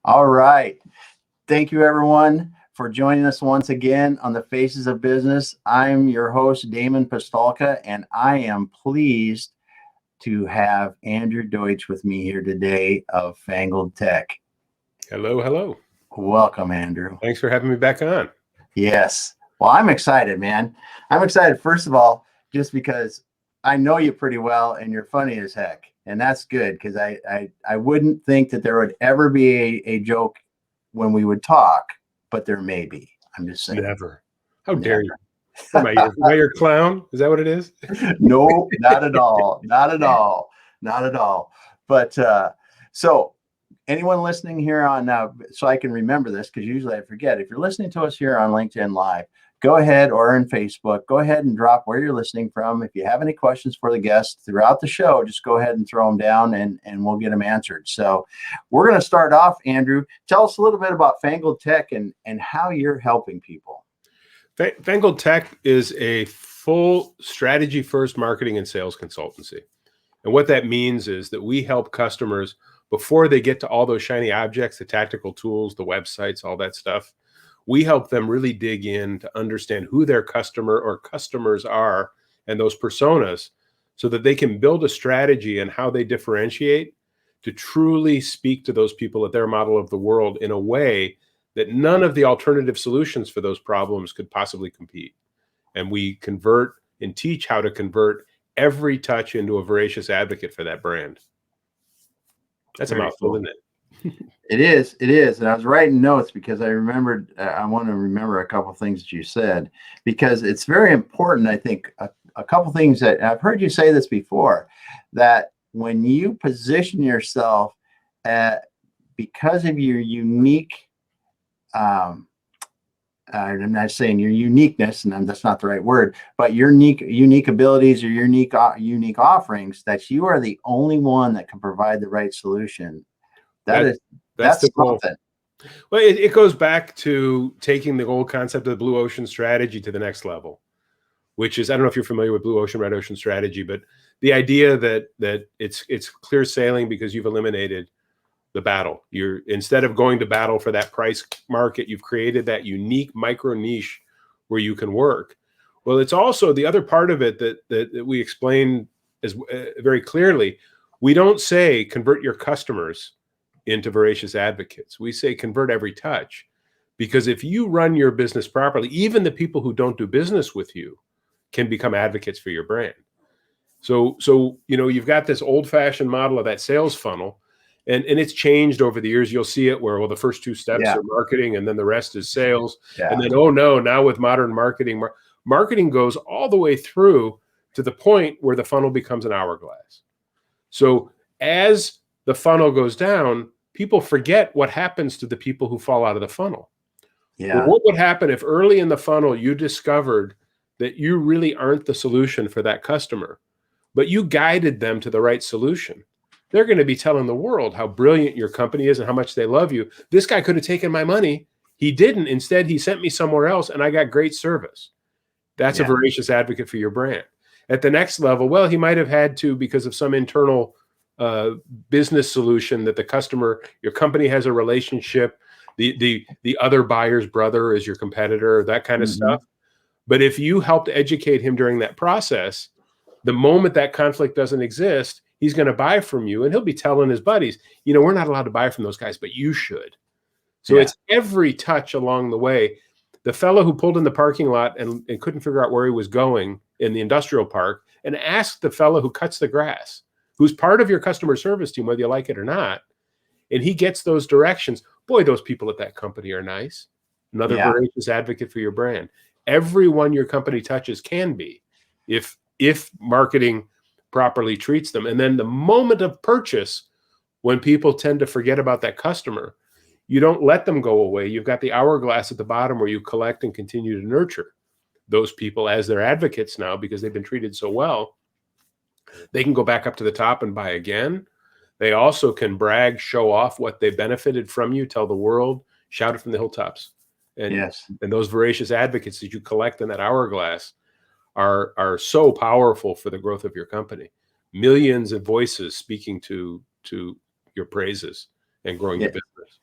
All right. Thank you, everyone, for joining us once again on the Faces of Business. I'm your host, Damon Pistolka, and I am pleased to have Andrew Deutsch with me here today of Fangled Tech. Hello, hello. Welcome, Andrew. Thanks for having me back on. Yes. Well, I'm excited, man. I'm excited, first of all, just because I know you pretty well and you're funny as heck. And that's good because I wouldn't think that there would ever be a joke when we would talk, but there may be. I'm just saying. Never. How dare you? Am I your clown? Is that what it is? No, not at all. Not at all. Not at all. But so anyone listening here on so I can remember this, because usually I forget. If you're listening to us here on LinkedIn Live, go ahead, or in Facebook, go ahead and drop where you're listening from. If you have any questions for the guests throughout the show, just go ahead and throw them down and we'll get them answered. So we're going to start off, Andrew. Tell us a little bit about Fangled Tech and how you're helping people. Fangled Tech is a full strategy-first marketing and sales consultancy. And what that means is that we help customers before they get to all those shiny objects, the tactical tools, the websites, all that stuff. We help them really dig in to understand who their customer or customers are and those personas so that they can build a strategy and how they differentiate to truly speak to those people at their model of the world in a way that none of the alternative solutions for those problems could possibly compete. And we convert and teach how to convert every touch into a voracious advocate for that brand. That's a mouthful, isn't it? It is. And I was writing notes because I remembered, I want to remember a couple of things that you said, because it's very important. I think a couple of things that I've heard you say this before, that when you position yourself because of your unique, I'm not saying your uniqueness, and that's not the right word, but your unique abilities or your unique offerings, that you are the only one that can provide the right solution. That's the goal. Well, it goes back to taking the old concept of the blue ocean strategy to the next level, which is, I don't know if you're familiar with blue ocean, red ocean strategy, but the idea that it's clear sailing because you've eliminated the battle. Instead of going to battle for that price market, you've created that unique micro niche where you can work. Well, it's also the other part of it that we explain as very clearly. We don't say convert your customers into voracious advocates. We say convert every touch, because if you run your business properly, even the people who don't do business with you can become advocates for your brand. So you've got this old-fashioned model of that sales funnel, and it's changed over the years. You'll see it where, well, the first two steps are marketing, and then the rest is sales. And then, oh no, now with modern marketing, marketing goes all the way through to the point where the funnel becomes an hourglass. So as the funnel goes down, people forget what happens to the people who fall out of the funnel. Yeah. Well, what would happen if early in the funnel you discovered that you really aren't the solution for that customer, but you guided them to the right solution? They're going to be telling the world how brilliant your company is and how much they love you. This guy could have taken my money. He didn't. Instead, he sent me somewhere else, and I got great service. That's a voracious advocate for your brand. At the next level, well, he might have had to because of some internal business solution that the customer, your company has a relationship, the other buyer's brother is your competitor, that kind of stuff. But if you helped educate him during that process, the moment that conflict doesn't exist, he's going to buy from you, and he'll be telling his buddies, we're not allowed to buy from those guys, but you should. So it's every touch along the way. The fellow who pulled in the parking lot and couldn't figure out where he was going in the industrial park, and asked the fellow who cuts the grass, who's part of your customer service team, whether you like it or not, and he gets those directions. Boy, those people at that company are nice. Another voracious advocate for your brand. Everyone your company touches can be, if marketing properly treats them. And then the moment of purchase, when people tend to forget about that customer, you don't let them go away. You've got the hourglass at the bottom where you collect and continue to nurture those people as their advocates now, because they've been treated so well. They can go back up to the top and buy again. They also can brag, show off what they benefited from you, tell the world, shout it from the hilltops. And those voracious advocates that you collect in that hourglass are so powerful for the growth of your company. Millions of voices speaking to your praises and growing your business.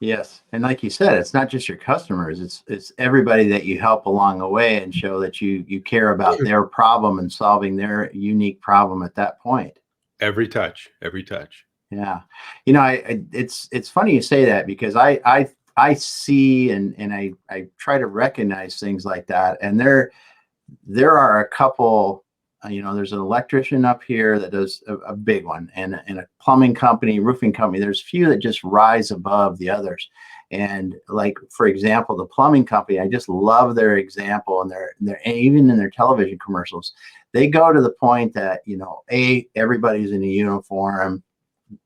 Yes. And like you said, it's not just your customers, it's everybody that you help along the way and show that you care about their problem and solving their unique problem at that point. Every touch, every touch. Yeah. You know, it's funny you say that because I see and I try to recognize things like that. And there are a couple, there's an electrician up here that does a big one, and a plumbing company, roofing company. There's few that just rise above the others. And like, for example, the plumbing company, I just love their example, and they're even in their television commercials, they go to the point that, everybody's in a uniform,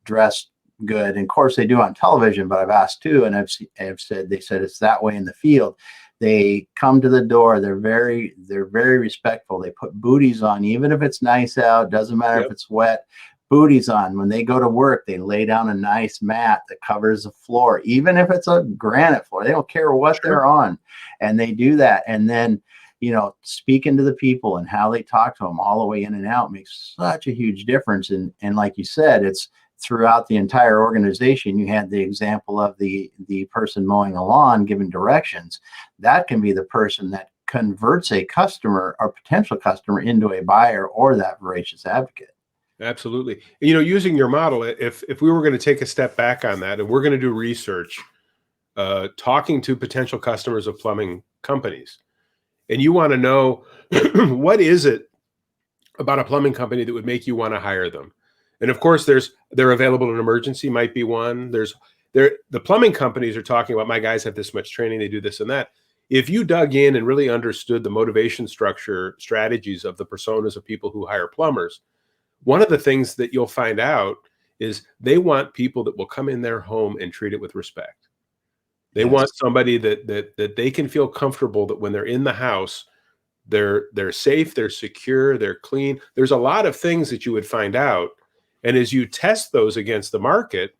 dressed good. And of course they do on television, but I've asked too, and I've said, they said it's that way in the field. They come to the door. They're very respectful. They put booties on, even if it's nice out. Doesn't matter if it's wet. Booties on. When they go to work, they lay down a nice mat that covers the floor, even if it's a granite floor. They don't care what they're on, and they do that. And then, speaking to the people and how they talk to them all the way in and out makes such a huge difference. And like you said, it's throughout the entire organization. You had the example of the person mowing the lawn giving directions. That can be the person that converts a customer or potential customer into a buyer or that voracious advocate. Absolutely. Using your model, if we were going to take a step back on that, and we're going to do research, talking to potential customers of plumbing companies, and you want to know what is it about a plumbing company that would make you want to hire them. And of course, they're available in emergency might be one. The plumbing companies are talking about, my guys have this much training, they do this and that. If you dug in and really understood the motivation structure strategies of the personas of people who hire plumbers, one of the things that you'll find out is they want people that will come in their home and treat it with respect. They want somebody that they can feel comfortable that when they're in the house, they're safe, they're secure, they're clean. There's a lot of things that you would find out. And as you test those against the market,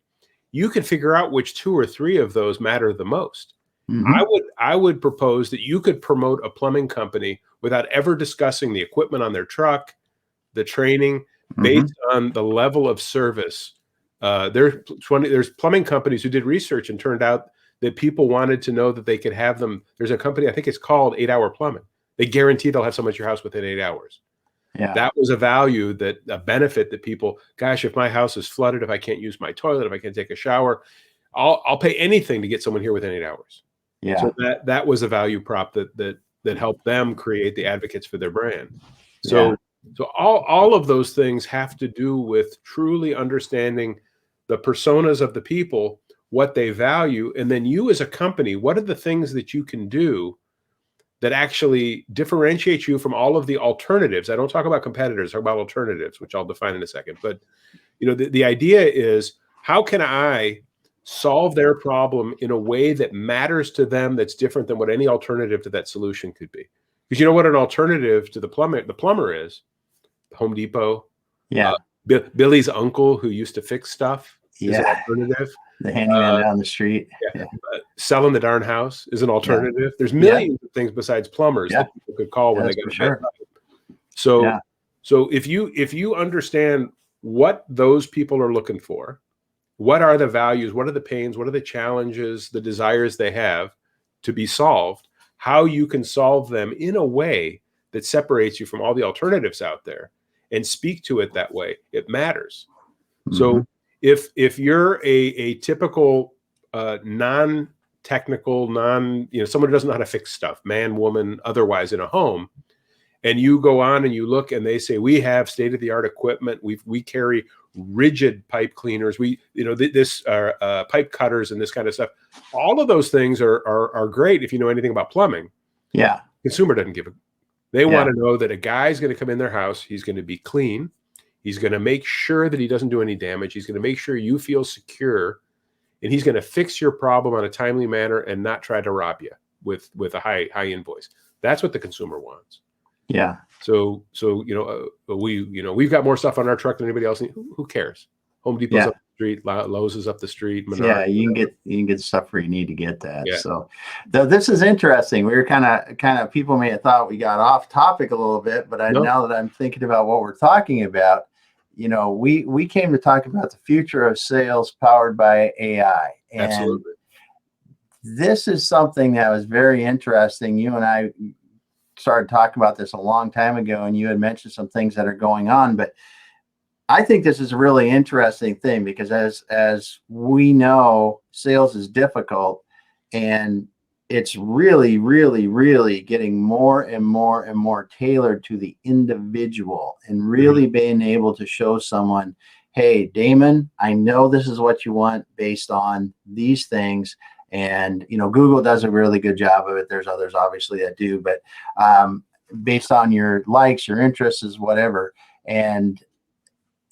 you can figure out which 2 or 3 of those matter the most. Mm-hmm. I would propose that you could promote a plumbing company without ever discussing the equipment on their truck, the training, based on the level of service. There's plumbing companies who did research and turned out that people wanted to know that they could have them. There's a company, I think it's called 8 Hour Plumbing. They guarantee they'll have someone at your house within 8 hours. Yeah. That was a benefit that people, gosh, if my house is flooded, if I can't use my toilet, if I can't take a shower, I'll pay anything to get someone here within 8 hours. Yeah. So that was a value prop that helped them create the advocates for their brand. So all of those things have to do with truly understanding the personas of the people, what they value, and then you as a company, what are the things that you can do that actually differentiate you from all of the alternatives. I don't talk about competitors, I talk about alternatives, which I'll define in a second. But the idea is, how can I solve their problem in a way that matters to them, that's different than what any alternative to that solution could be? Because you know what an alternative to the plumber is? Home Depot. Yeah. Billy's uncle who used to fix stuff is an alternative. The handyman down the street. Selling the darn house is an alternative. There's millions of things besides plumbers that people could call when they get a bad pipe. So if you understand what those people are looking for, what are the values, what are the pains, what are the challenges, the desires they have to be solved, how you can solve them in a way that separates you from all the alternatives out there, and speak to it that way, it matters. So if you're a typical non-technical, someone who doesn't know how to fix stuff, man, woman, otherwise, in a home, and you go on and you look and they say, we have state-of-the-art equipment, we carry rigid pipe cleaners, this pipe cutters and this kind of stuff. All of those things are great if you know anything about plumbing. Yeah. Consumer doesn't give a. They want to know that a guy's going to come in their house, he's going to be clean, he's going to make sure that he doesn't do any damage, he's going to make sure you feel secure, and he's going to fix your problem in a timely manner and not try to rob you with a high invoice. That's what the consumer wants. Yeah. So we've got more stuff on our truck than anybody else. Who cares? Home Depot's up the street, Lowe's is up the street. Menard, you can get stuff where you need to get that. Yeah. So this is interesting. We were kind of people may have thought we got off topic a little bit, but now that I'm thinking about what we're talking about, we came to talk about the future of sales powered by AI. And absolutely. this is something that was very interesting. You and I started talking about this a long time ago, and you had mentioned some things that are going on, but I think this is a really interesting thing because as we know, sales is difficult, and it's really, really, really getting more and more and more tailored to the individual, and Mhm. really being able to show someone, hey, Damon, I know this is what you want based on these things. And Google does a really good job of it. There's others obviously that do, but based on your likes, your interests, is whatever. And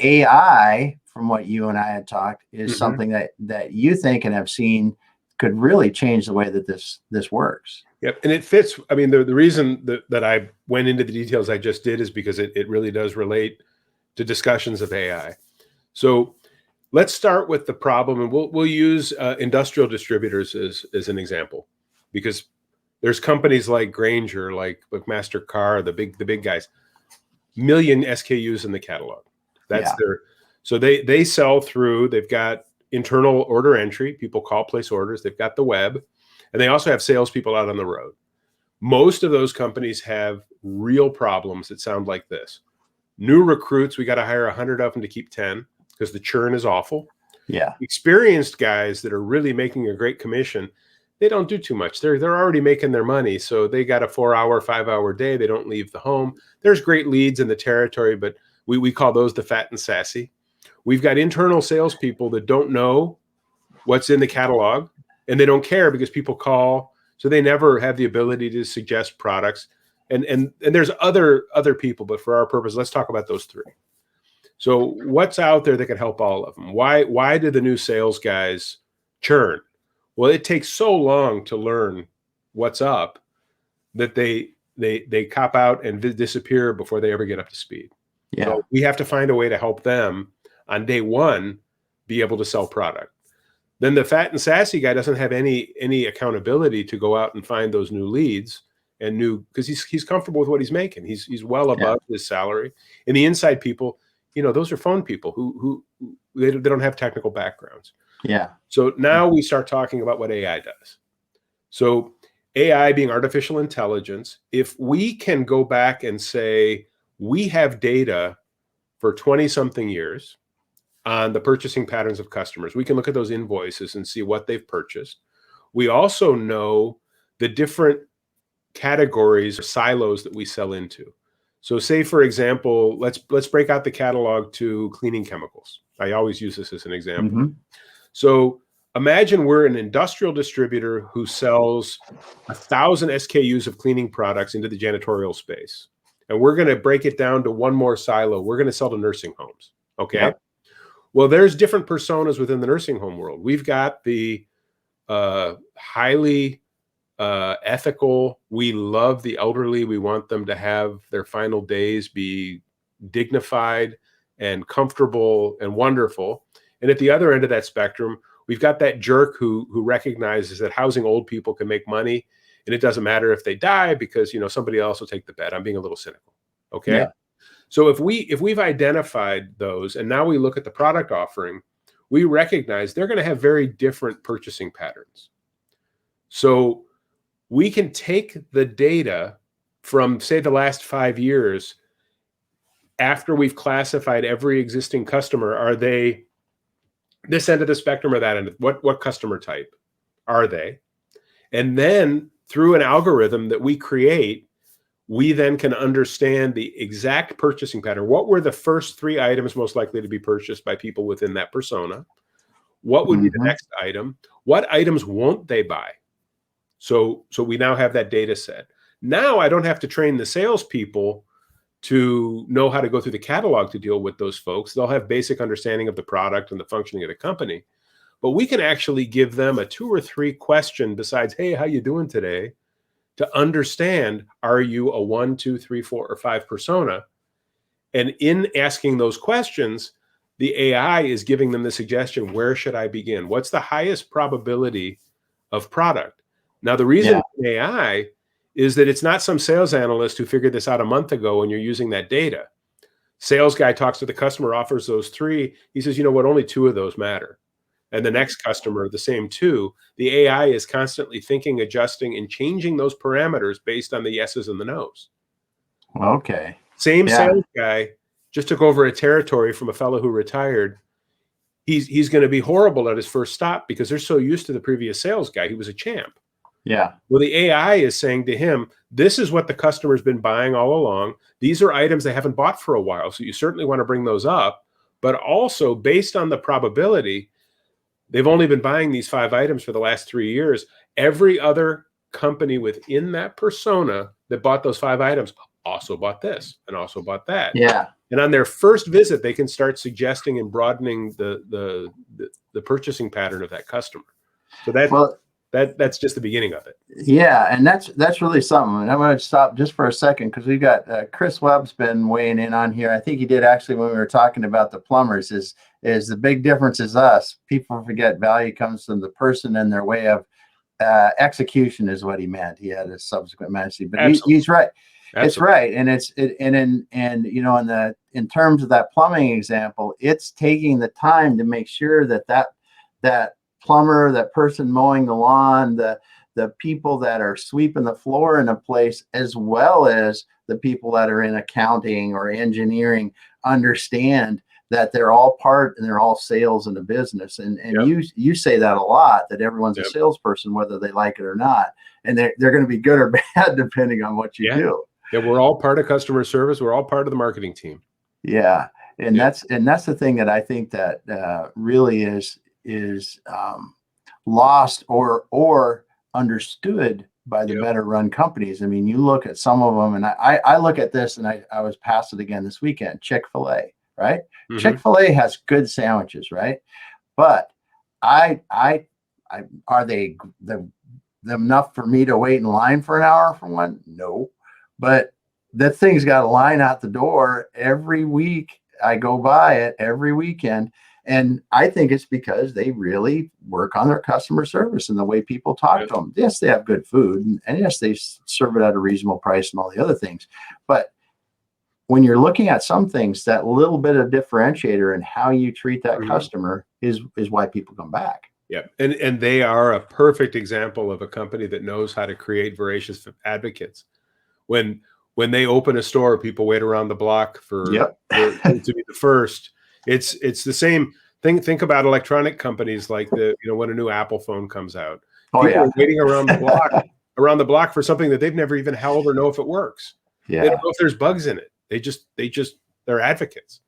AI, from what you and I had talked, is Mhm. something that you think and have seen could really change the way that this works. Yep. And it fits. I mean, the reason that I went into the details I just did is because it really does relate to discussions of AI. So let's start with the problem, and we'll use industrial distributors as an example, because there's companies like Granger, like MasterCard, the big guys, million SKUs in the catalog. That's Yeah. their. So they sell through. They've got internal order entry. People call, place orders. They've got the web, and they also have salespeople out on the road. Most of those companies have real problems that sound like this. New recruits, we got to hire 100 of them to keep 10 because the churn is awful. Yeah. Experienced guys that are really making a great commission, they don't do too much. They're already making their money, so they got a 4-hour, 5-hour day. They don't leave the home. There's great leads in the territory, but we call those the fat and sassy. We've got internal salespeople that don't know what's in the catalog, and they don't care because people call, so they never have the ability to suggest products. And there's other people, but for our purpose, let's talk about those three. So what's out there that can help all of them? Why do the new sales guys churn? Well, it takes so long to learn what's up that they cop out and disappear before they ever get up to speed. Yeah. So we have to find a way to help them on day one be able to sell product. Then the fat and sassy guy doesn't have any accountability to go out and find those new leads and new, because he's comfortable with what he's making. He's well Yeah. above his salary. And the inside people, those are phone people who they don't have technical backgrounds. Yeah. So now we start talking about what AI does. So AI being artificial intelligence, if we can go back and say we have data for 20 something years on the purchasing patterns of customers, we can look at those invoices and see what they've purchased. We also know the different categories or silos that we sell into. So say, for example, let's break out the catalog to cleaning chemicals. I always use this as an example. Mm-hmm. So imagine we're an industrial distributor who sells 1,000 SKUs of cleaning products into the janitorial space. And we're going to break it down to one more silo. We're going to sell to nursing homes. Okay. Yep. Well, there's different personas within the nursing home world. We've got the highly ethical. We love the elderly. We want them to have their final days be dignified and comfortable and wonderful. And at the other end of that spectrum, we've got that jerk who recognizes that housing old people can make money, and it doesn't matter if they die because somebody else will take the bet. I'm being a little cynical. Okay. Yeah. So if we've identified those and now we look at the product offering, we recognize they're going to have very different purchasing patterns. So we can take the data from, say, the last 5 years, after we've classified every existing customer. Are they this end of the spectrum or that end? What customer type are they? And then through an algorithm that we create, we then can understand the exact purchasing pattern. What were the first 3 items most likely to be purchased by people within that persona? What would be the Mm-hmm. next item? What items won't they buy? So we now have that data set. Now I don't have to train the salespeople to know how to go through the catalog to deal with those folks. They'll have basic understanding of the product and the functioning of the company. But we can actually give them a 2 or 3 question besides, hey, how you doing today? To understand, are you a 1, 2, 3, 4, or 5 persona? And in asking those questions, the AI is giving them the suggestion, where should I begin? What's the highest probability of product? Now, the reason AI is that it's not some sales analyst who figured this out a month ago and you're using that data. Sales guy talks to the customer, offers those 3. He says, you know what, only 2 of those matter. and the next customer the same too. The AI is constantly thinking, adjusting, and changing those parameters based on the yeses and the nos. Okay. Same Yeah. sales guy just took over a territory from a fellow who retired. He's going to be horrible at his first stop because they're so used to the previous sales guy. He was a champ. Yeah. Well, the AI is saying to him, this is what the customer's been buying all along. These are items they haven't bought for a while. So you certainly want to bring those up. But also, based on the probability, they've only been buying these 5 items for the last 3 years. Every other company within that persona that bought those 5 items also bought this and also bought that. Yeah. And on their first visit, they can start suggesting and broadening the purchasing pattern of that customer. So that's just the beginning of it. Yeah, and that's really something. And I'm going to stop just for a second because we've got Chris Webb's been weighing in on here. I think he did actually when we were talking about the plumbers. Is the big difference is us. People forget value comes from the person and their way of execution is what he meant. He had a subsequent message, but he's right. Absolutely. It's right, and you know, in terms of that plumbing example, it's taking the time to make sure that plumber, that person mowing the lawn, the people that are sweeping the floor in a place, as well as the people that are in accounting or engineering, understand that they're all part and they're all sales in the business. And you say that a lot, that everyone's a salesperson, whether they like it or not, and they're going to be good or bad depending on what you do. Yeah, we're all part of customer service. We're all part of the marketing team. Yeah, and that's the thing that I think that really is lost or understood by the better run companies. I mean, you look at some of them, and I look at this, and I was past it again this weekend. Chick-fil-A, right? Mm-hmm. Chick-fil-A has good sandwiches, right? But are they enough for me to wait in line for an hour for one? No. But that thing's got a line out the door every week. I go by it every weekend. And I think it's because they really work on their customer service and the way people talk to them. Yes, they have good food, and yes, they serve it at a reasonable price and all the other things. But when you're looking at some things, that little bit of differentiator in how you treat that customer is why people come back. Yeah, and they are a perfect example of a company that knows how to create voracious advocates. When they open a store, people wait around the block for to be the first. It's the same thing. Think about electronic companies like when a new Apple phone comes out. People are waiting around the block for something that they've never even held or know if it works. Yeah. They don't know if there's bugs in it. They're advocates.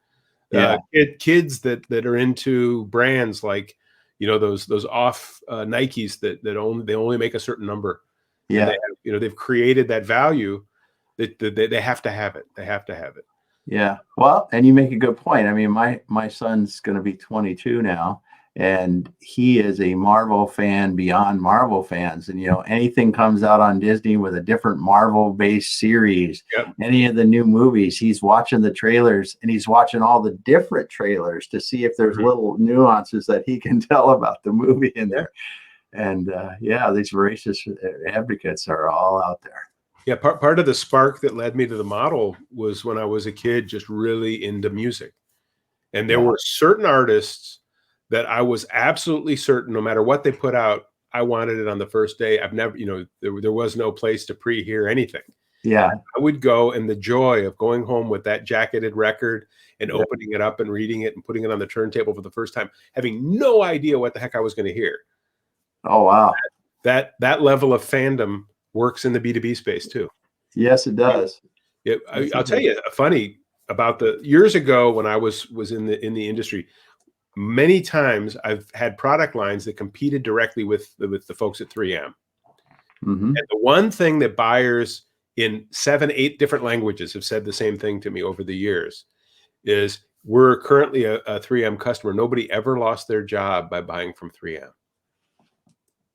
Yeah. Kids that are into brands like those off Nikes that they only make a certain number. Yeah. And they've created that value that they have to have it. They have to have it. Yeah. Well, and you make a good point. I mean, my son's going to be 22 now, and he is a Marvel fan beyond Marvel fans. And, anything comes out on Disney with a different Marvel-based series, any of the new movies, he's watching the trailers, and he's watching all the different trailers to see if there's little nuances that he can tell about the movie in there. And these voracious advocates are all out there. Yeah, part of the spark that led me to the model was when I was a kid, just really into music. And there were certain artists that I was absolutely certain, no matter what they put out, I wanted it on the first day. I've never, there was no place to pre-hear anything. Yeah. I would go, and the joy of going home with that jacketed record and opening it up and reading it and putting it on the turntable for the first time, having no idea what the heck I was going to hear. Oh, wow. That level of fandom works in the B2B space too. Yes, it does. I'll tell you funny about years ago when I was in the industry. Many times I've had product lines that competed directly with the folks at 3M. And the one thing that buyers in 7, 8 different languages have said the same thing to me over the years is we're currently a 3M customer. Nobody ever lost their job by buying from 3M.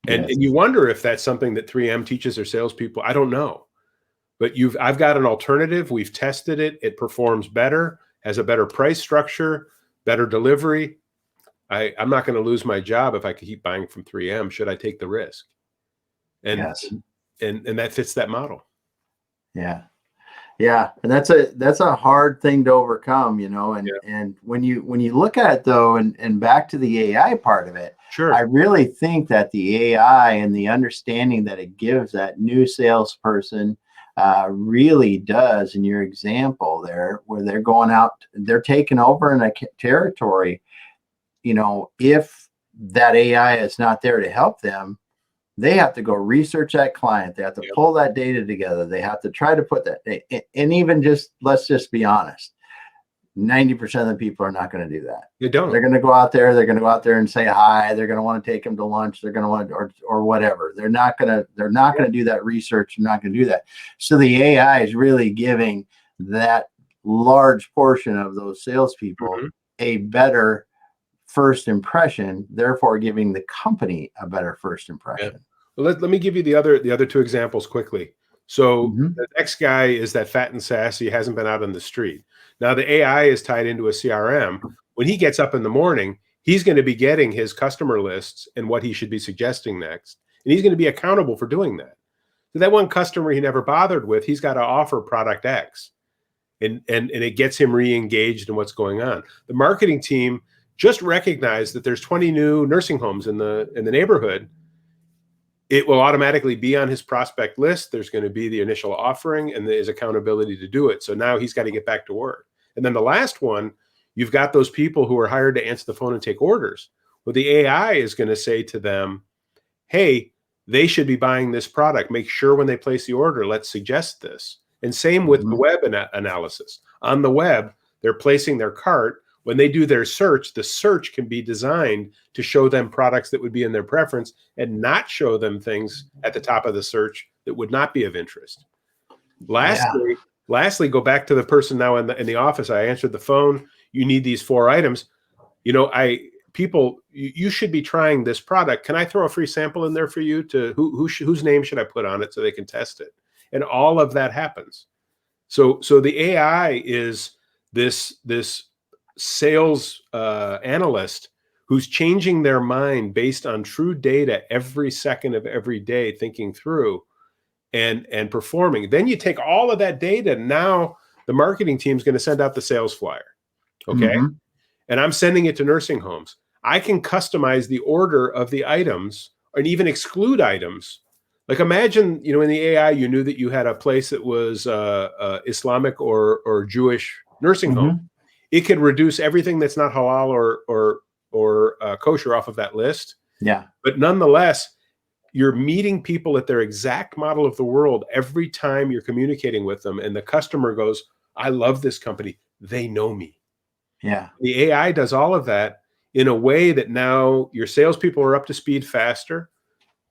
And you wonder if that's something that 3M teaches their salespeople. I don't know, but I've got an alternative. We've tested it. It performs better, has a better price structure, better delivery. I'm not going to lose my job if I could keep buying from 3M. Should I take the risk? And that fits that model. Yeah. Yeah, and that's a hard thing to overcome, and Yeah. and when you look at it though, and back to the AI part of it, Sure. I really think that the AI and the understanding that it gives that new salesperson really does, in your example there, where they're going out, they're taking over in a territory, if that AI is not there to help them, they have to go research that client. They have to Yep. pull that data together. They have to try to put that, and even just, let's just be honest, 90% of the people are not going to do that. You don't. They're going to go out there. They're going to go out there and say hi. They're going to want to take them to lunch. They're going to want, or whatever. They're not going to do that research. They're not going to do that. So the AI is really giving that large portion of those salespeople a better first impression, therefore giving the company a better first impression. Yeah. Well, let me give you the other two examples quickly. So the next guy is that fat and sassy, hasn't been out on the street. Now the AI is tied into a CRM. When he gets up in the morning, he's going to be getting his customer lists and what he should be suggesting next. And he's going to be accountable for doing that. So that one customer he never bothered with, he's got to offer product X. And it gets him re-engaged in what's going on. The marketing team just recognized that there's 20 new nursing homes in the neighborhood. It will automatically be on his prospect list. There's going to be the initial offering and his accountability to do it. So now he's got to get back to work. And then the last one, you've got those people who are hired to answer the phone and take orders. Well, the AI is going to say to them, hey, they should be buying this product. Make sure when they place the order, let's suggest this. And same with the web analysis. On the web, they're placing their cart. When they do their search, the search can be designed to show them products that would be in their preference and not show them things at the top of the search that would not be of interest. Lastly, go back to the person now in the office. I answered the phone. You need these 4 items. You should be trying this product. Can I throw a free sample in there for you? To whose name should I put on it so they can test it? And all of that happens. So the AI is this sales analyst who's changing their mind based on true data every second of every day, thinking through and performing. Then you take all of that data. Now the marketing team is going to send out the sales flyer. Okay. And I'm sending it to nursing homes. I can customize the order of the items and even exclude items. Like imagine, in the AI, you knew that you had a place that was Islamic or Jewish nursing home. It could reduce everything that's not halal or kosher off of that list. Yeah. But nonetheless, you're meeting people at their exact model of the world every time you're communicating with them. And the customer goes, I love this company. They know me. Yeah. The AI does all of that in a way that now your salespeople are up to speed faster.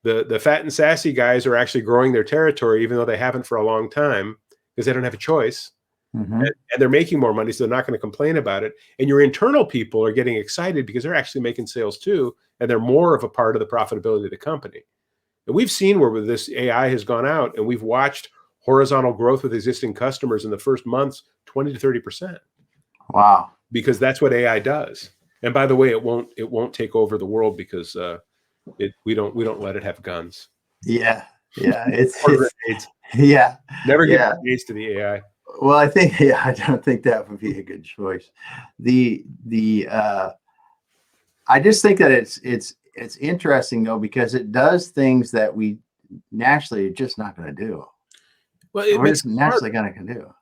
The fat and sassy guys are actually growing their territory, even though they haven't for a long time, because they don't have a choice. And they're making more money, so they're not going to complain about it. And your internal people are getting excited because they're actually making sales too, and they're more of a part of the profitability of the company. And we've seen where this AI has gone out, and we've watched horizontal growth with existing customers in the first months, 20 to 30%. Wow. Because that's what AI does. And by the way, it won't take over the world because we don't let it have guns. Yeah. It's yeah. Never give yeah. grenades to the AI. Well, I don't think that would be a good choice. I just think that it's interesting though, because it does things that we naturally are just not going to do. Well, it makes it naturally going to do.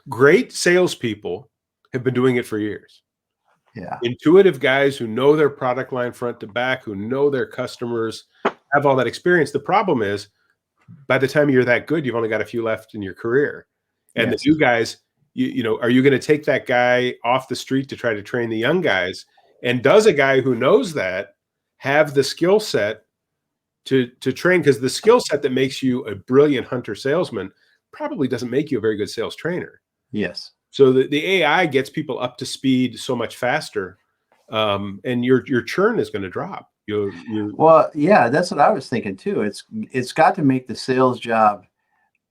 Great salespeople have been doing it for years. Yeah. Intuitive guys who know their product line front to back, who know their customers, have all that experience. The problem is, by the time you're that good, you've only got a few left in your career. And the new guys, are you going to take that guy off the street to try to train the young guys? And does a guy who knows that have the skill set to train? Because the skill set that makes you a brilliant hunter salesman probably doesn't make you a very good sales trainer. Yes. So the AI gets people up to speed so much faster, and your churn is going to drop. Well, yeah, that's what I was thinking too. It's got to make the sales job,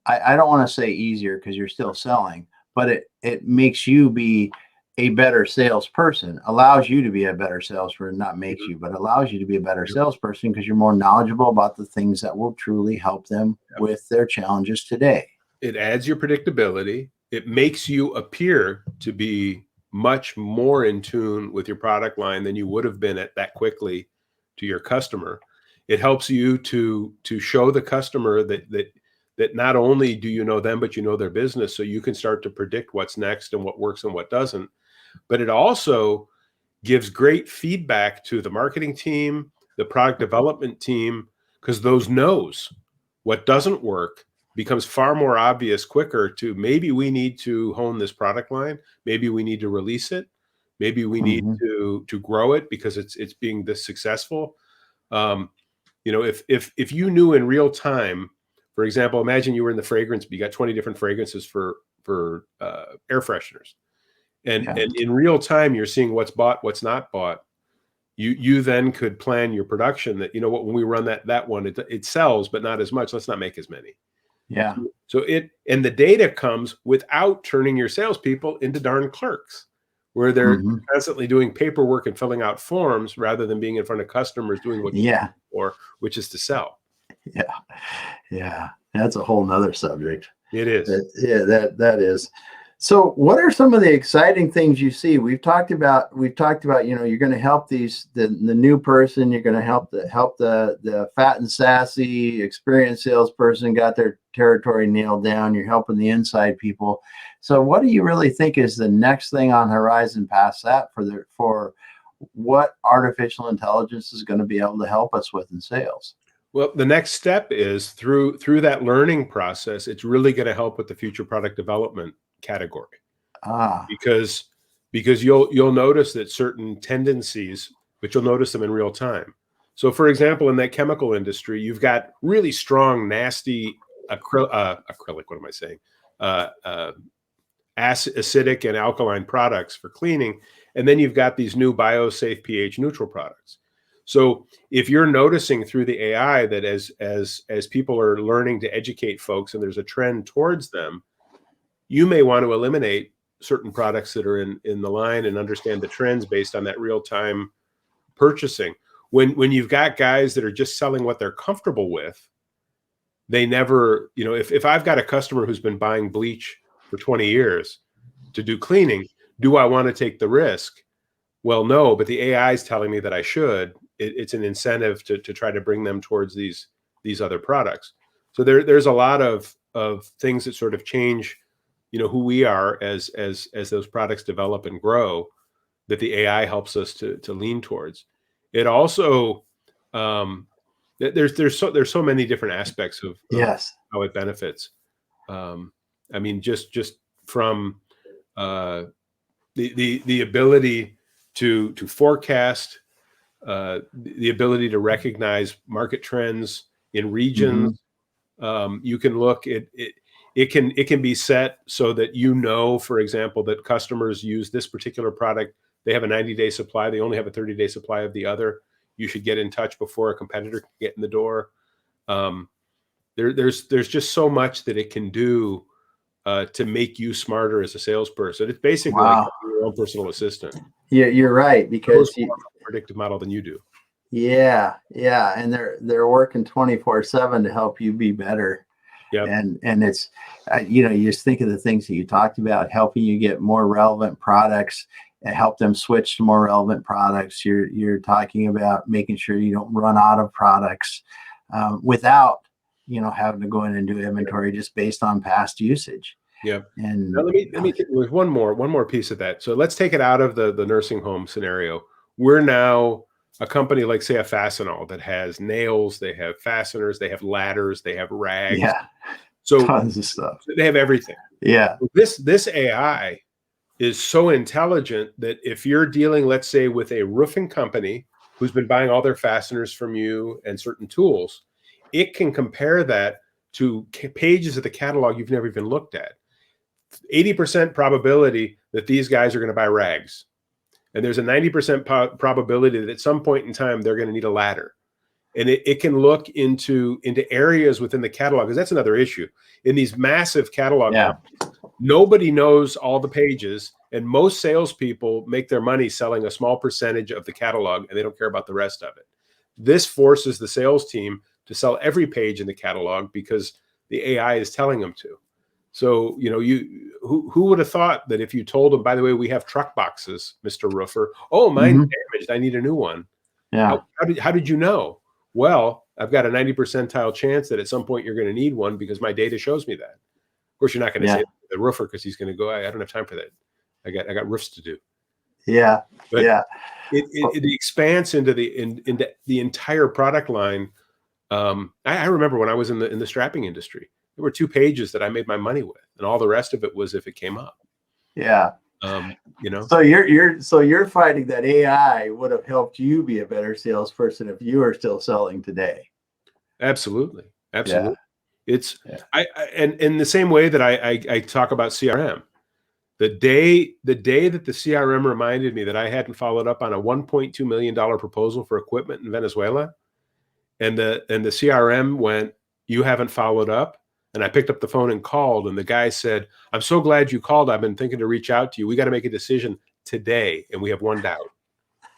I don't want to say easier because you're still selling, but it makes you be a better salesperson, allows you to be a better salesperson, not makes you, but allows you to be a better salesperson because you're more knowledgeable about the things that will truly help them with their challenges today. It adds your predictability. it makes you appear to be much more in tune with your product line than you would have been at that quickly to your customer. It helps you to show the customer that not only do you know them, but you know their business, so you can start to predict what's next and what works and what doesn't. But it also gives great feedback to the marketing team, the product development team, because those knows what doesn't work becomes far more obvious quicker to maybe we need to hone this product line. Maybe we need to release it. Maybe we need to grow it because it's being this successful. If you knew in real time, for example, imagine you were in the fragrance, you got 20 different fragrances for air fresheners. And in real time, you're seeing what's bought, what's not bought. You then could plan your production that, when we run that one, it sells, but not as much. Let's not make as many. Yeah. So and the data comes without turning your salespeople into darn clerks, where they're constantly doing paperwork and filling out forms rather than being in front of customers doing what or which is to sell. Yeah. Yeah. That's a whole nother subject. It is. That is. So what are some of the exciting things you see? We've talked about, you're going to help the new person, you're going to help the fat and sassy experienced salesperson got their territory nailed down. You're helping the inside people. So what do you really think is the next thing on horizon past that for what artificial intelligence is going to be able to help us with in sales? Well, the next step is through that learning process, it's really going to help with the future product development category. Because you'll notice that certain tendencies, but you'll notice them in real time. So for example, in that chemical industry, you've got really strong, nasty acrylic, what am I saying? Acidic and alkaline products for cleaning. And then you've got these new biosafe pH neutral products. So if you're noticing through the AI that as people are learning to educate folks and there's a trend towards them, you may want to eliminate certain products that are in the line and understand the trends based on that real-time purchasing. When you've got guys that are just selling what they're comfortable with, they never, if I've got a customer who's been buying bleach for 20 years to do cleaning, do I want to take the risk? Well, no, but the AI is telling me that I should. It's an incentive to try to bring them towards these other products. So there's a lot of things that sort of change who we are as those products develop and grow, that the AI helps us to lean towards. It also there's so many different aspects of how it benefits. I mean, just from the ability to forecast, the ability to recognize market trends in regions. You can look at it. It can be set so that for example, that customers use this particular product. They have a 90-day supply. They only have a 30-day supply of the other. You should get in touch before a competitor can get in the door. There's just so much that it can do to make you smarter as a salesperson. It's basically like your own personal assistant. Yeah, you're right, because more of a predictive model than you do. Yeah, and they're working 24/7 to help you be better. Yep. And it's, you just think of the things that you talked about, helping you get more relevant products and help them switch to more relevant products. You're talking about making sure you don't run out of products without, having to go in and do inventory just based on past usage. Yeah. And now let me with one more piece of that. So let's take it out of the nursing home scenario. We're now a company like, say, a Fastenal that has nails, they have fasteners, they have ladders, they have rags. Yeah. So tons of stuff. They have everything. Yeah. This AI is so intelligent that if you're dealing, let's say, with a roofing company who's been buying all their fasteners from you and certain tools, it can compare that to pages of the catalog you've never even looked at. 80% probability that these guys are going to buy rags. And there's a 90% probability that at some point in time, they're going to need a ladder. And it can look into areas within the catalog, because that's another issue. In these massive catalog companies, nobody knows all the pages, and most salespeople make their money selling a small percentage of the catalog, and they don't care about the rest of it. This forces the sales team to sell every page in the catalog because the AI is telling them to. So, who would have thought that if you told them, by the way, we have truck boxes, Mr. Roofer. Oh, mine's damaged. I need a new one. Yeah. How did you know? Well, I've got a 90 percentile chance that at some point you're going to need one because my data shows me that. Of course, you're not going to say that to the roofer because he's going to go, I don't have time for that. I got roofs to do. Yeah. But yeah. It expands into the entire product line. I remember when I was in the strapping industry, there were 2 pages that I made my money with, and all the rest of it was if it came up. Yeah. You know. So you're finding that AI would have helped you be a better salesperson if you were still selling today. Absolutely. Yeah. It's and in the same way that I talk about CRM. The day that the CRM reminded me that I hadn't followed up on a $1.2 million proposal for equipment in Venezuela, and the CRM went, "You haven't followed up." And I picked up the phone and called, and the guy said, "I'm so glad you called. I've been thinking to reach out to you. We got to make a decision today, and we have one doubt,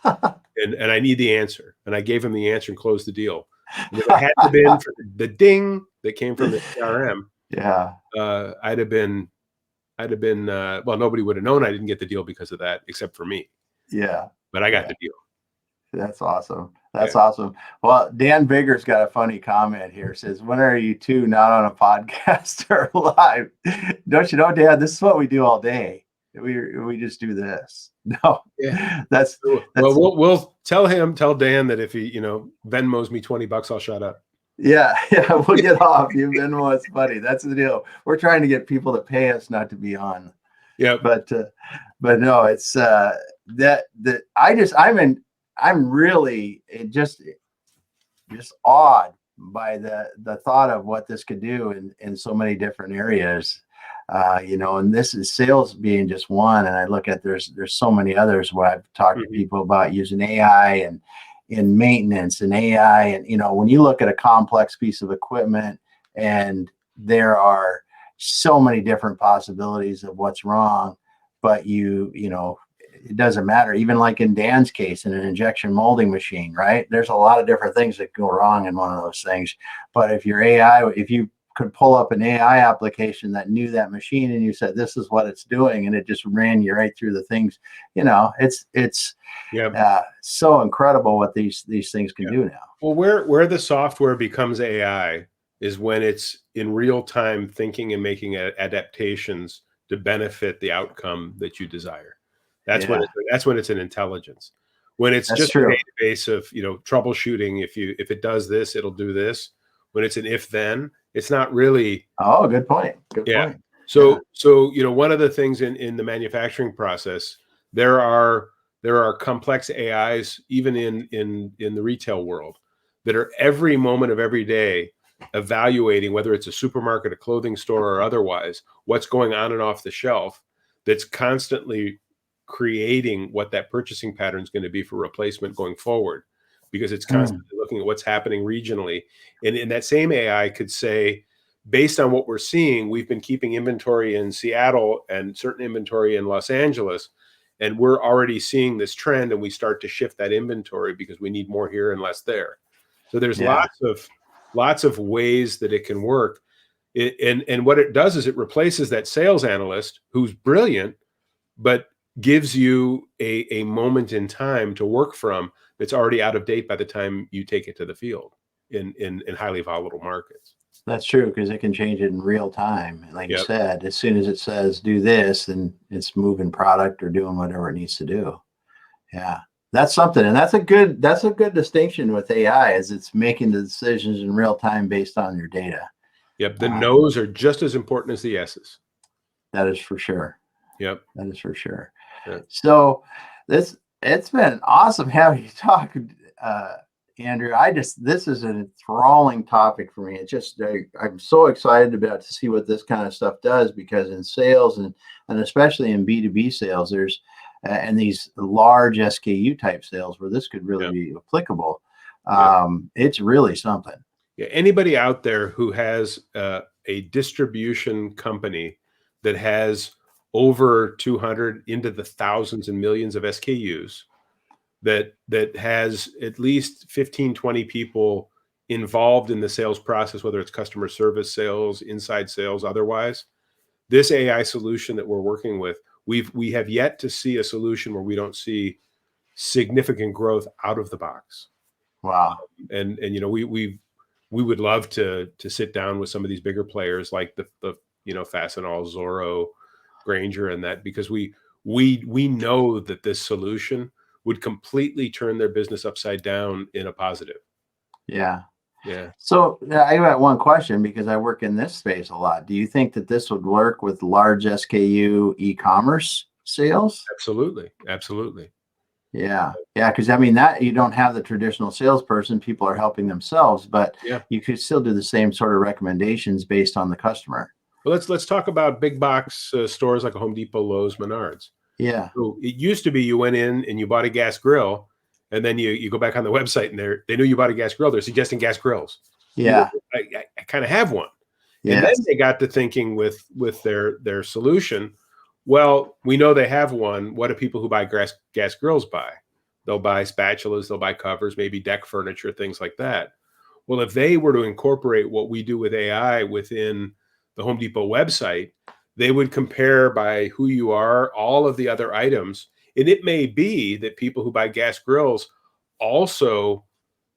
and I need the answer." And I gave him the answer and closed the deal. And if it hadn't been for the ding that came from the CRM, yeah, I'd have been well, nobody would have known I didn't get the deal because of that, except for me. Yeah. But I got the deal. That's awesome. That's awesome. Well, Dan Bigger's got a funny comment here. Says, "When are you two not on a podcast or live? Don't you know, Dan? This is what we do all day. We just do this." No, that's well. We'll tell Dan that if he Venmos me $20, I'll shut up. Yeah, we'll get off. You Venmo us money. That's the deal. We're trying to get people to pay us not to be on. Yeah, but no, it's I'm really just awed by the thought of what this could do in so many different areas. And this is sales being just one. And I look at there's so many others where I've talked to people about using AI and in maintenance and AI. And, when you look at a complex piece of equipment and there are so many different possibilities of what's wrong, but it doesn't matter. Even like in Dan's case, in an injection molding machine, right? There's a lot of different things that go wrong in one of those things. But if you could pull up an AI application that knew that machine and you said, this is what it's doing, and it just ran you right through the things, it's so incredible what these things can do now. Well, where the software becomes AI is when it's in real time thinking and making adaptations to benefit the outcome that you desire. That's when it's an intelligence. When it's just a database of troubleshooting, if it does this, it'll do this. When it's an if-then, it's not really. Oh, good point. Good point. So one of the things in the manufacturing process, there are complex AIs even in the retail world that are every moment of every day evaluating whether it's a supermarket, a clothing store, or otherwise, what's going on and off the shelf. That's constantly creating what that purchasing pattern is going to be for replacement going forward, because it's constantly looking at what's happening regionally. And in that same AI could say, based on what we're seeing, we've been keeping inventory in Seattle and certain inventory in Los Angeles, and we're already seeing this trend, and we start to shift that inventory because we need more here and less there. So there's lots of ways that it can work. And what it does is it replaces that sales analyst who's brilliant, but gives you a moment in time to work from that's already out of date by the time you take it to the field in highly volatile markets. That's true, because it can change it in real time. Like you said, as soon as it says do this, then it's moving product or doing whatever it needs to do. Yeah, that's something, and that's a good distinction with AI, is it's making the decisions in real time based on your data. Yep, the no's are just as important as the yeses. That is for sure. Yep, that is for sure. Yeah. So it's been awesome having you talk, Andrew. This is an enthralling topic for me. It's just I'm so excited about to see what this kind of stuff does, because in sales and especially in B2B sales, there's and these large SKU type sales where this could really be applicable. It's really something. Yeah, anybody out there who has a distribution company that has over 200 into the thousands and millions of SKUs, that has at least 15, 20 people involved in the sales process, whether it's customer service, sales, inside sales, otherwise, this AI solution that we're working with, we have yet to see a solution where we don't see significant growth out of the box. Wow. And we would love to sit down with some of these bigger players like the Fastenal, Zorro, Granger, and that, because we know that this solution would completely turn their business upside down in a positive. Yeah. Yeah. So I got one question, because I work in this space a lot. Do you think that this would work with large SKU e-commerce sales? Absolutely. Absolutely. Yeah. Yeah. Because I mean, that you don't have the traditional salesperson, people are helping themselves, but Yeah. you could still do the same sort of recommendations based on the customer. Well, let's talk about big box stores like a Home Depot, Lowe's, Menards. Yeah. So it used to be you went in and you bought a gas grill, and then you go back on the website and they knew you bought a gas grill. They're suggesting gas grills. Yeah. I kind of have one. And Yes. then they got to thinking with their solution. Well, we know they have one. What do people who buy gas grills buy? They'll buy spatulas, they'll buy covers, maybe deck furniture, things like that. Well, if they were to incorporate what we do with AI within the Home Depot website, they would compare by who you are, all of the other items. And it may be that people who buy gas grills also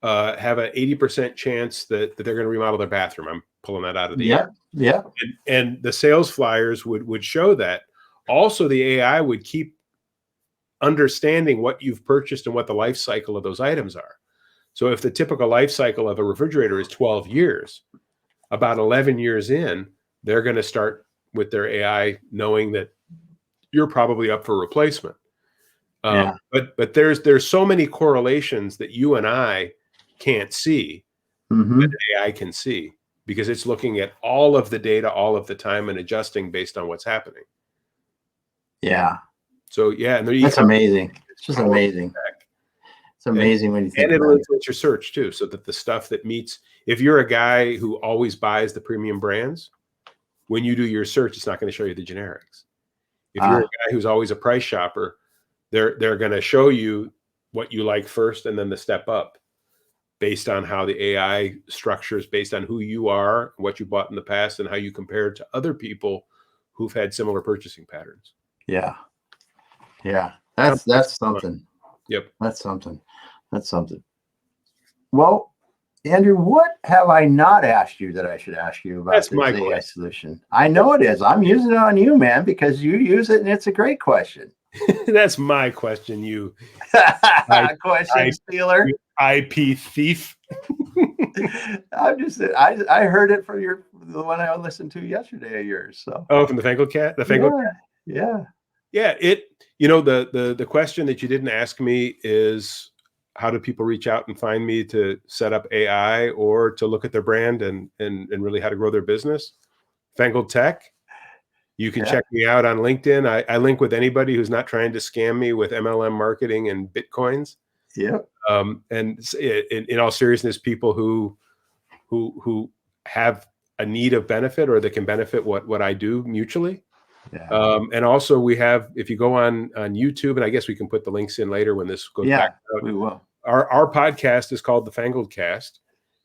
have an 80% chance that they're going to remodel their bathroom. I'm pulling that out of the air. Yeah. And the sales flyers would show that. Also, the AI would keep understanding what you've purchased and what the life cycle of those items are. So if the typical life cycle of a refrigerator is 12 years, about 11 years in, they're going to start with their AI knowing that you're probably up for replacement. Yeah. But there's so many correlations that you and I can't see that AI can see, because it's looking at all of the data all of the time and adjusting based on what's happening. Yeah. So yeah, and That's amazing. It's just amazing. It's amazing when you think and it'll about it. influence your search too, so that the stuff that meets, if you're a guy who always buys the premium brands, when you do your search, it's not going to show you the generics. If you're a guy who's always a price shopper, they're going to show you what you like first and then the step up based on how the AI structures, based on who you are, what you bought in the past, and how you compare to other people who've had similar purchasing patterns. Yeah. Yeah. That's something. Yep. That's something. Well, Andrew, what have I not asked you that I should ask you about this AI solution? I know it is. I'm using it on you, man, because you use it and it's a great question. That's my question, you question stealer. IP thief. I heard it from the one I listened to yesterday of yours. So from the Fangled Cat? The Fangled Cat? Yeah. Yeah. The question that you didn't ask me is, how do people reach out and find me to set up AI or to look at their brand and really how to grow their business? Fangled Tech. You can check me out on LinkedIn. I link with anybody who's not trying to scam me with MLM marketing and Bitcoins. Yeah. And in all seriousness, people who have a need of benefit or that can benefit what I do mutually. Yeah. And also we have, if you go on YouTube, and I guess we can put the links in later when this goes back out. We will. Our podcast is called the Fangled Cast.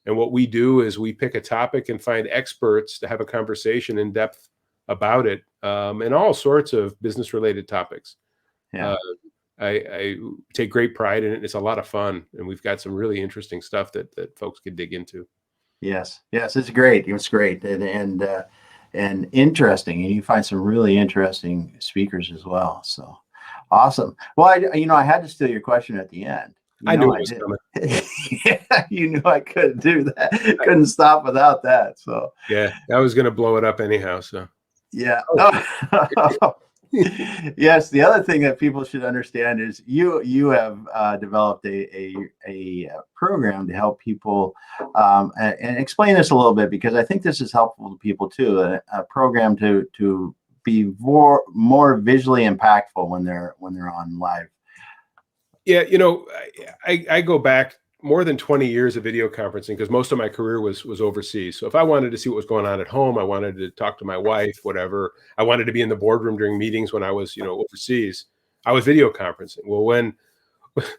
And what we do is we pick a topic and find experts to have a conversation in depth about it, and all sorts of business related topics. Yeah. I take great pride in it. It's a lot of fun. And we've got some really interesting stuff that folks can dig into. Yes. It's great. It's great. And interesting. And you find some really interesting speakers as well. So awesome. Well, I had to steal your question at the end. I knew it was coming. Yeah, you knew I couldn't do that. Couldn't stop without that. So yeah, I was going to blow it up anyhow. So yeah. Yes. The other thing that people should understand is you have developed a program to help people, and explain this a little bit, because I think this is helpful to people too. A program to be more visually impactful when they're on live. Yeah, I go back more than 20 years of video conferencing, because most of my career was overseas. So if I wanted to see what was going on at home, I wanted to talk to my wife, whatever. I wanted to be in the boardroom during meetings when I was, overseas. I was video conferencing. Well, when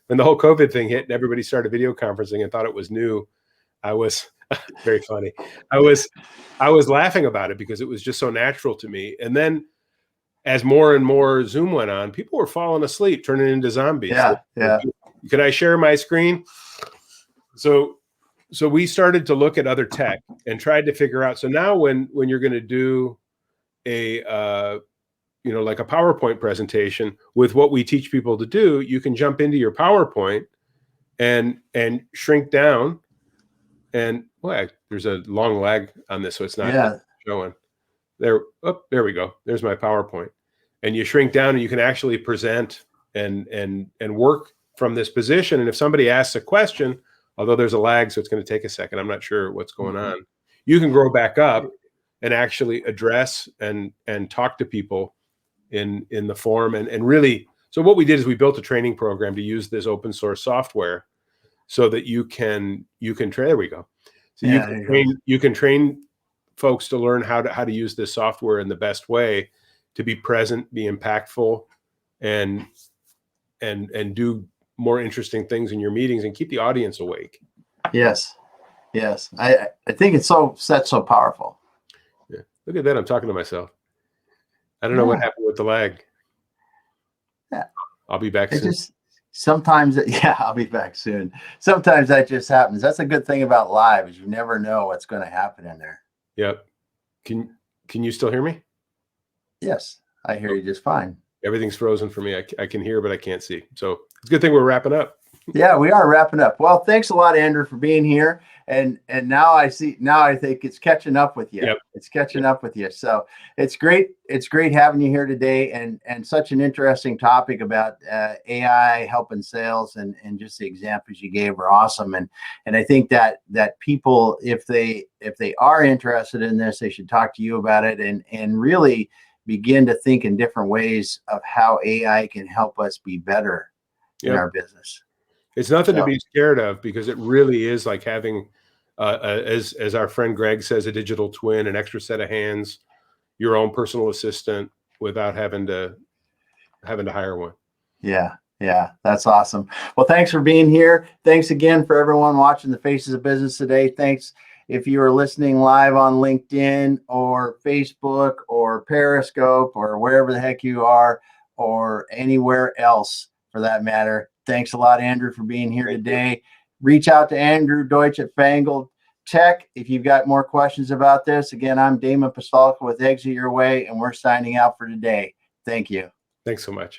the whole COVID thing hit and everybody started video conferencing and thought it was new, I was Very funny. I was laughing about it because it was just so natural to me. And then as more and more Zoom went on, people were falling asleep, turning into zombies. Yeah, yeah, Could I share my screen? So we started to look at other tech and tried to figure out. So now when you're going to do a like a PowerPoint presentation with what we teach people to do, you can jump into your PowerPoint and shrink down. And well, there's a long lag on this, so it's not showing. There we go. There's my PowerPoint. And you shrink down and you can actually present and work from this position. And if somebody asks a question, although there's a lag, so it's going to take a second, I'm not sure what's going on, you can grow back up and actually address and talk to people in the forum. And really, so what we did is we built a training program to use this open source software so that you can train. There we go. So you can train folks to learn how to use this software in the best way to be present, be impactful, and do more interesting things in your meetings and keep the audience awake. Yes. I think it's so powerful. Yeah. Look at that. I'm talking to myself. I don't know what happened with the lag. Yeah. I'll be back soon. Sometimes, I'll be back soon. Sometimes that just happens. That's a good thing about live, is you never know what's going to happen in there. Yep. Can you still hear me? Yes, I hear you just fine. Everything's frozen for me. I can hear, but I can't see. So it's a good thing we're wrapping up. Yeah, we are wrapping up. Well, thanks a lot, Andrew, for being here. And now I think it's catching up with you. Yep. It's catching up with you. So it's great. It's great having you here today, and such an interesting topic about AI helping sales, and just the examples you gave are awesome. And I think that people, if they are interested in this, they should talk to you about it and really begin to think in different ways of how AI can help us be better in our business. It's nothing to be scared of, because it really is like having, as our friend Greg says, a digital twin, an extra set of hands, your own personal assistant, without having to hire one. Yeah, that's awesome. Well, thanks for being here. Thanks again for everyone watching the Faces of Business today. Thanks if you are listening live on LinkedIn or Facebook or Periscope or wherever the heck you are, or anywhere else for that matter. Thanks a lot, Andrew, for being here today. Reach out to Andrew Deutsch at Fangled Tech if you've got more questions about this. Again, I'm Damon Pistolka with Exit Your Way, and we're signing out for today. Thank you. Thanks so much.